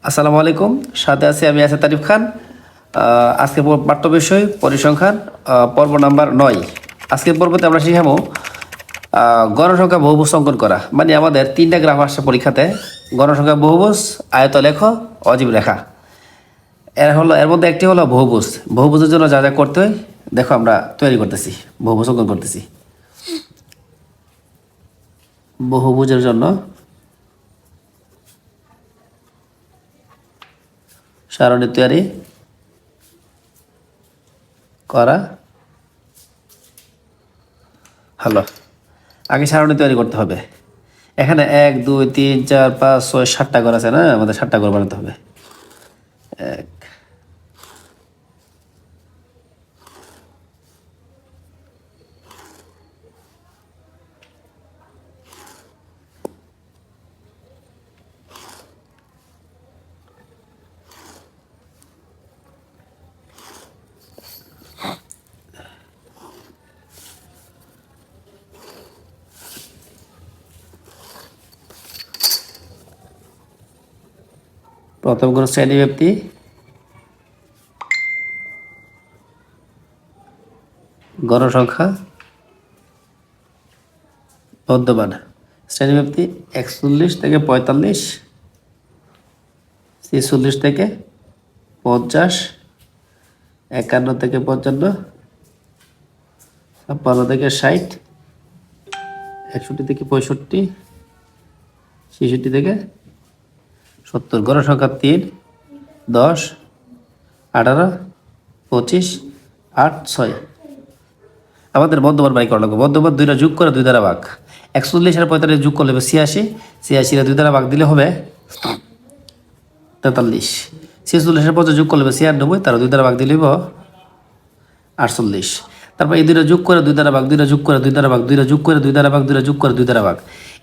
আসসালামু আলাইকুম। সাথে আছি আমি আসাদ তারিফ খান। আজকে পাঠ্য বিষয় পরিসংখ্যান, পর্ব নাম্বার 9। আজকের পর্বতে আমরা শিখাবো গণসংখ্যা বহুভুজ অঙ্কন করা। মানে আমাদের 3টা গ্রাফ আসছে পরীক্ষাতে: গণসংখ্যা বহুভুজ, আয়ত লেখ, অজীব রেখা। এর মধ্যে একটি হলো বহুভুজ। বহুভুজের জন্য যা যা করতে হয় দেখো আমরা তৈরি করতেছি, বহুভুজ অঙ্কন করতেছি। বহুভুজের জন্য সারণী তৈরি করা হলো। আগে সারণী তৈরি করতে হবে। এখানে 1 2 3 4 5 6 7টা ঘর আছে না, আমাদের 7টা ঘর বানাতে হবে। এক প্রথম কোন শ্রেণী ব্যক্তি গণসংখ্যা বর্ধমান। শ্রেণী ব্যক্তি 41 থেকে 45, 46 থেকে 50, 51 থেকে 55, 56 থেকে 60, 61 থেকে 65, 66 থেকে 70। গণসংখ্যা 3 10 18 25 8 6। আমাদের মধ্যমান বাই করা লাগবে। মধ্যমান 2টা যোগ করে 2 দ্বারা ভাগ। 41 আর 45 যোগ করলে হবে 86, 86 আর 2 দ্বারা ভাগ দিলে হবে 43, 46 আর 50 যোগ করলে হবে 96, তার 2 দ্বারা ভাগ দিলে হবে 48। তারপর এই 2টা যোগ করে 2 দ্বারা ভাগ, 2টা যোগ করে 2 দ্বারা ভাগ, 2টা যোগ করে 2 দ্বারা ভাগ, 2টা যোগ করে 2 দ্বারা ভাগ।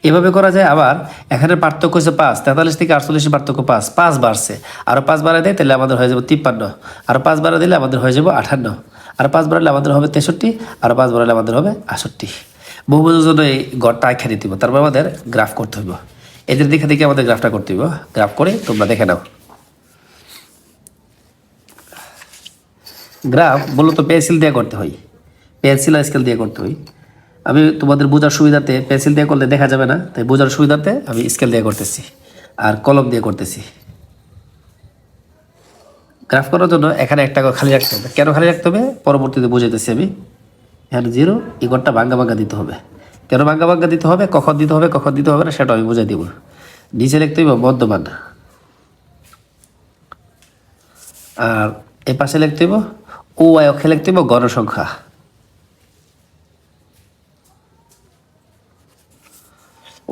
এভাবে করা যায়। আবার এখানে পার্থক্য হচ্ছে 5, 43 থেকে 48 পার্থক্য 5, 5 বাড়ছে। আরও 5 বাড়ায় দেয় তাহলে আমাদের হয়ে যাবে 53, আর 5 বাড়া দিলে আমাদের হয়ে যাবে 58, আর 5 বাড়ালে আমাদের হবে 63, আর 5 বাড়ালে আমাদের হবে 68। বহুভুজের জন্য এই গড়টা এখানে দিব। তারপর আমাদের গ্রাফ করতে হবে। এদের দেখে দেখে আমাদের গ্রাফটা করতে হবে। গ্রাফ করে তোমরা দেখে নাও। গ্রাফ মূলত পেন্সিল দিয়ে করতে হয়, পেন্সিল আর স্কেল দিয়ে করতে হয়। আমি তোমাদের বোঝার সুবিধাতে পেন্সিল দিয়ে করলে দেখা যাবে না, তাই বোঝার সুবিধাতে আমি স্কেল দিয়ে করতেছি আর কলম দিয়ে করতেছি। গ্রাফ করার জন্য এখানে একটা খালি রাখতে হবে। কেন খালি রাখতে হবে পরবর্তীতে বুঝাইতেছি আমি। এখানে 0, এই ঘরটা ভাঙ্গা ভাঙ্গা দিতে হবে। কেন ভাঙ্গা ভাঙ্গা দিতে হবে, কখন দিতে হবে, কখন দিতে হবে না সেটা আমি বুঝাই দিব। নিচে লিখতে হইব মধ্যমান, আর এ পাশে লিখতে হইব ও আয় অক্ষে লিখতে হইব গণসংখ্যা।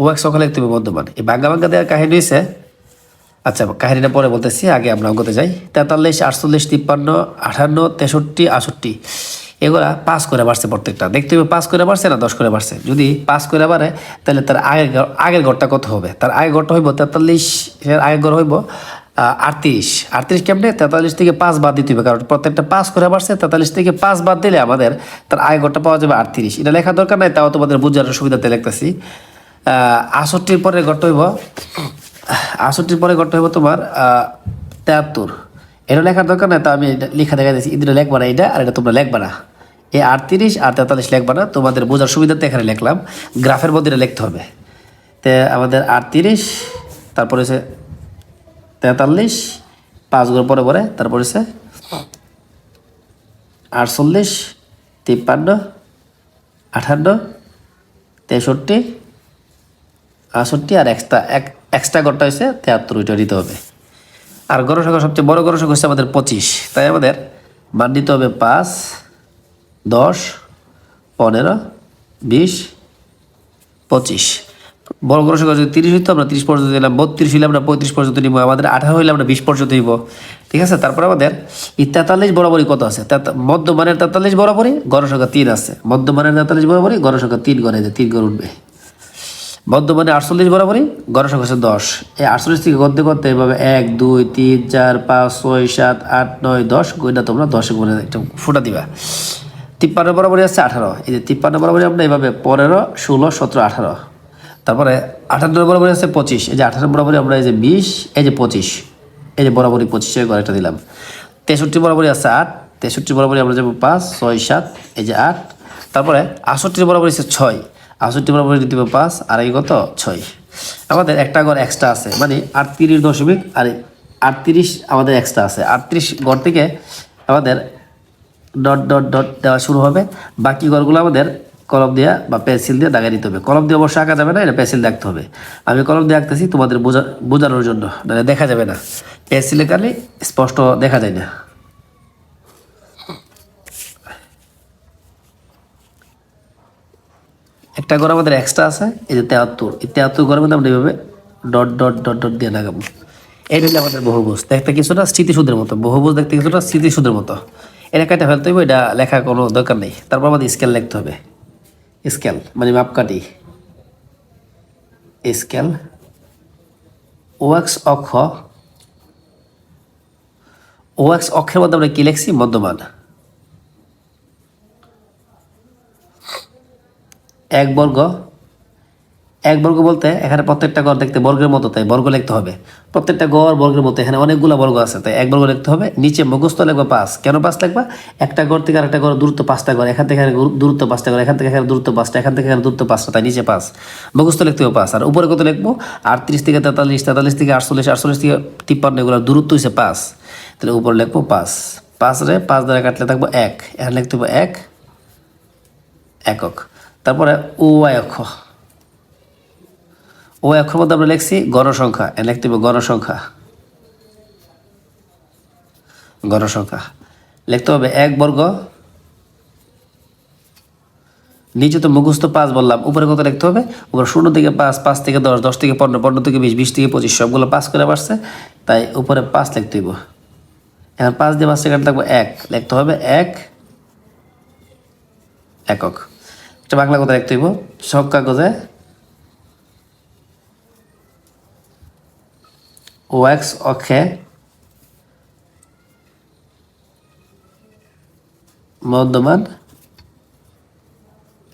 ও এক সংখ্যা লিখতে হবে মধ্যমান। এই ভাঙ্গা ভাঙ্গা দেওয়ার কাহিনী হয়েছে। আচ্ছা, কাহিনীটা পরে বলতেছি, আগে আমরা অঙ্কতে যাই। 43 48 53 58 63 68, এগুলা 5 করে বাড়ছে প্রত্যেকটা। দেখতে হবে 5 করে বাড়ছে না 10 করে বাড়ছে। যদি 5 করে বাড়ে তাহলে তার আগের ঘরটা কত হবে? তার আগের ঘরটা হইব 43, এর আগের ঘর হইব 38। 38 কেমনে? 43 থেকে 5 বাদ দিতে হবে, কারণ প্রত্যেকটা 5 করে বাড়ছে। 43 থেকে 5 বাদ দিলে আমাদের তার আগের ঘরটা পাওয়া যাবে 38। এটা লেখার দরকার নাই, তাও তোমাদের বোঝার সুবিধাতে লিখতেছি। 68 পরের ঘরটা হইব 68 পরে ঘরটা হইব তোমার 73। এটা লেখার দরকার নাই, তা আমি লেখা দেখা দিচ্ছি। এটা লেখবা না, এটা আর এটা তোমরা লেখবা না। এই 38 আর 43 লেখবা না, তোমাদের বোঝার সুবিধাতে এখানে লিখলাম। গ্রাফের মধ্যে এটা লিখতে হবে। তে আমাদের 38, তারপরে হচ্ছে 43, 5 ঘর পরে পরে, তারপরে হচ্ছে 48 53 58 63 68, আর এক্সট্রা ঘরটা হচ্ছে 73, ওইটা দিতে হবে। আর গণসংখ্যা সবচেয়ে বড় গণসংখ্যা হচ্ছে আমাদের 25, তাই আমাদের মান দিতে হবে 5 10 15 20 25। বড় গণসংখ্যা যদি 30 হইতো আমরা 30 পর্যন্ত দিলাম, 32 হইলে আমরা 35 পর্যন্ত নিব, আমাদের 18 হইলে আমরা 20 পর্যন্ত নিব। ঠিক আছে। তারপর আমাদের এই 43 বরাবরই কত আছে? মধ্যমানের 43 বরাবরই গণসংখ্যা 3 আছে। মধ্যমানের 43 বরাবরই গণসংখ্যা 3 ঘরে, 3 ঘর উঠবে। বর্ধমানে 48 বরাবরই গণসংখ্যা হচ্ছে 10। এই 48 থেকে করতে করতে এভাবে 1 2 3 4 5 6 7 8 9 10 গইনা তোমরা 10 গুণে একটা ফোঁটা দিবা। 53 বরাবরই আছে 18। এই যে 53 বরাবরই আমরা এভাবে 15 16 17 18। তারপরে 58 বরাবরই আছে 25। এই যে 18 বরাবরই আমরা এই যে 20, এই যে 25। এই যে বরাবরই 25 ঘর একটা দিলাম। 63 বরাবরই আছে 8, 63 বরাবরই আমরা যাবো 5 6 7, এই যে 8। তারপরে 68 বরাবরই আছে 6, 68 বরাবরই দিব 5 আর এই কত 6। আমাদের একটা ঘর এক্সট্রা আছে, মানে 38 দশমিক আর 38 আমাদের এক্সট্রা আছে। 38 ঘর থেকে আমাদের ডট ডট ডট দেওয়া শুরু হবে। বাকি ঘরগুলো আমাদের কলম দিয়ে বা পেন্সিল দিয়ে দাগিয়ে দিতে হবে। কলম দিয়ে অবশ্যই আঁকা যাবে না, এটা পেন্সিল দেখতে হবে। আমি কলম দিয়ে আঁকতেছি তোমাদের বোঝানোর জন্য, নাহলে দেখা যাবে না। পেন্সিলে কালি স্পষ্ট দেখা যায় না। একটা ঘর আমাদের এক্সট্রা আছে, এই যে 73, এই 73 ঘরের মধ্যে আমরা এইভাবে ডট ডট ডট ডট দিয়ে লাগাবো। এটা হচ্ছে আমাদের বহুভুজ, দেখতে কিছুটা স্মৃতিসুদের মতো। বহুভুজ দেখতে কিছুটা স্মৃতিসুদের মতো। এটা কেটে ফেলতে হবে, এটা লেখা কোনো দরকার নেই। তারপর আমাদের স্কেল লিখতে হবে। স্কেল মানে মাপকাঠি। স্কেল ওএক্স অক্ষ, ওএক্স অক্ষের মধ্যে আমরা কি লিখছি? মধ্যমান। 1 বর্গ, 1 বর্গ বলতে এখানে প্রত্যেকটা ঘর দেখতে বর্গের মতো, তাই বর্গ লিখতে হবে। প্রত্যেকটা ঘর বর্গের মতো, এখানে অনেকগুলো বর্গ আছে, তাই 1 বর্গ লিখতে হবে। নিচে মুখস্থ লিখবা 5। কেন 5 লিখবা? একটা ঘর থেকে আরেকটা ঘর দূরত্ব 5টা ঘর, এখান থেকে দূরত্ব 5টা ঘর, এখান থেকে এখানে দূরত্ব 5টা, এখান থেকে এখানে দূরত্ব 5টা, তাই নিচে 5। মুখস্থ লিখতে হবে 5। আর উপরে কত লিখবো? 38 থেকে 43, 43 থেকে 48, 48 থেকে 53, এগুলো দূরত্ব হচ্ছে 5। তাহলে উপরে লিখবো 5। 5 রে 5 দ্বারা কাটলে থাকবো 1, এখানে লিখতে হবে 1 একক। তারপরে ওয়াই অক্ষ, ও অক্ষর মধ্যে আমরা লিখছি গণসংখ্যা, লিখতে হবে গণসংখ্যা। গণসংখ্যা লিখতে হবে 1 বর্গ, নিচে তো মুখস্থ 5 বললাম, উপরে কত লিখতে হবে? উপরে 0 থেকে 5, 5 থেকে 10, 10 থেকে 15, 15 থেকে 20, 20 থেকে 25, সবগুলো 5 করে আসছে, তাই উপরে 5 লিখতে হইব। এখন 5 দিয়ে 5 কাটতে থাকবো 1, লিখতে হবে 1 একক। এটা বাংলা কথা লিখতে হইব। সব কাগজে ওএক্স অক্ষে মধ্যমান,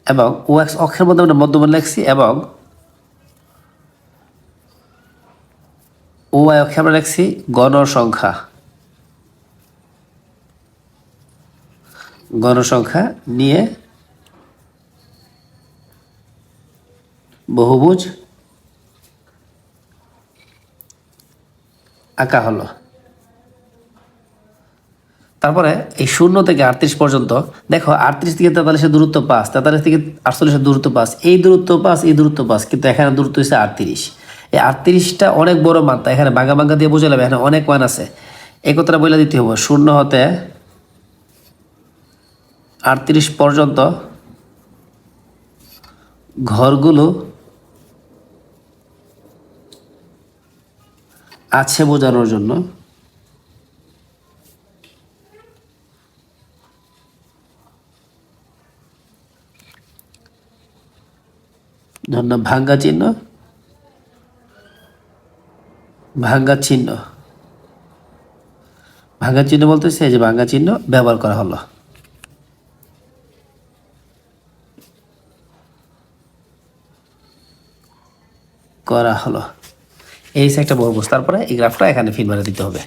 এবং ওএক্স অক্ষের মধ্যে আমরা মধ্যমান লিখছি, এবং ওয়াই অক্ষে আমরা লিখছি গণসংখ্যা। গণসংখ্যা নিয়ে বহুভুজ আঁকা হলো। তারপরে এই 0 থেকে 38 পর্যন্ত দেখো, 38 থেকে 43 দূরত্ব 5, 43 থেকে 48 দূরত্ব 5, এই দূরত্ব 5, এই দূরত্ব 5, কিন্তু এখানে দূরত্ব হচ্ছে 38। এই 38টা অনেক বড় মান, তাই এখানে ভাঙা ভাঙা দিয়ে বোঝালাম, এখানে অনেক মান আছে। এই কথাটা বলে দিতে হবে, 0 হতে 38 পর্যন্ত ঘরগুলো আছে বোঝানোর জন্য ভাঙ্গা চিহ্ন, ভাঙ্গা চিহ্ন, ভাঙ্গা চিহ্ন বলতেছে এই যে ভাঙ্গা চিহ্ন ব্যবহার করা হলো। এই একটা বহুভুজ। তারপরে এই গ্রাফটা এখানে ফিল মারা দিতে হবে।